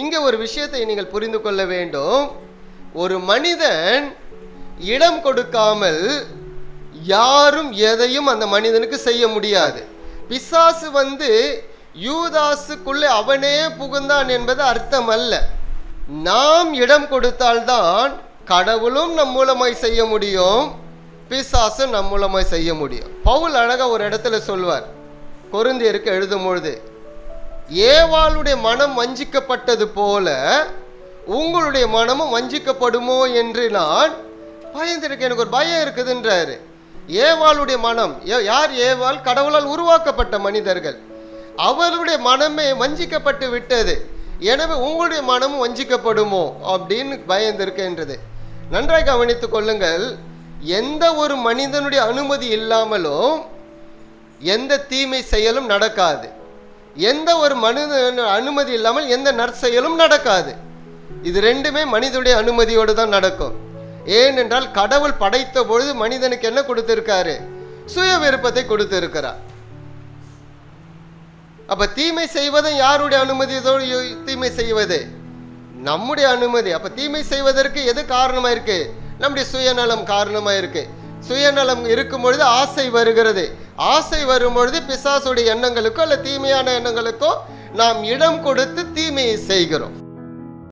இங்கே ஒரு விஷயத்தை நீங்கள் புரிந்து கொள்ள வேண்டும். ஒரு மனிதன் இடம் கொடுக்காமல் யாரும் எதையும் அந்த மனிதனுக்கு செய்ய முடியாது. பிசாசு யூதாசுக்குள்ளே அவனே புகுந்தான் என்பது அர்த்தம் அல்ல. நாம் இடம் கொடுத்தால்தான் கடவுளும் நம் மூலமாய் செய்ய முடியும், பிசாசு நம் மூலமாய் செய்ய முடியும். பவுல் அழகா ஒரு இடத்துல சொல்வார், கொரிந்தியருக்கு எழுதும் பொழுது, ஏவாளுடைய மனம் வஞ்சிக்கப்பட்டது போல உங்களுடைய மனமும் வஞ்சிக்கப்படுமோ என்று நான் பயந்திருக்கேன். எனக்கு ஒரு பயம் இருக்குதுன்றாரு. ஏவாளுடைய மனம், யார் ஏவாள்? கடவுளால் உருவாக்கப்பட்ட மனிதர்கள். அவர்களுடைய மனமே வஞ்சிக்கப்பட்டு விட்டது. எனவே உங்களுடைய மனமும் வஞ்சிக்கப்படுமோ அப்படின்னு பயந்திருக்கின்றது. நன்றாக கவனித்துக் கொள்ளுங்கள். எந்த ஒரு மனிதனுடைய அனுமதி இல்லாமலும் எந்த தீமை செயலும் நடக்காது. எந்த ஒரு மனிதன் அனுமதி இல்லாமல் எந்த நற்செயலும் நடக்காது. இது ரெண்டுமே மனிதனுடைய அனுமதியோடு தான் நடக்கும். ஏனென்றால் கடவுள் படைத்த பொழுது மனிதனுக்கு என்ன கொடுத்திருக்காரு? சுய விருப்பத்தை கொடுத்திருக்கிறார். அப்ப தீமை செய்வதை யாருடைய அனுமதியோடு தீமை செய்வது? நம்முடைய அனுமதி. அப்ப தீமை செய்வதற்கு எது காரணமா இருக்கு? நம்முடைய சுயநலம் காரணமா இருக்கு. சுயநலம் இருக்கும் பொழுது ஆசை வருகிறது. ஆசை வரும் பொழுது பிசாசுடைய எண்ணங்களுக்கோ அல்ல தீமையான எண்ணங்களுக்கோ நாம் இடம் கொடுத்து தீமையை செய்கிறோம்.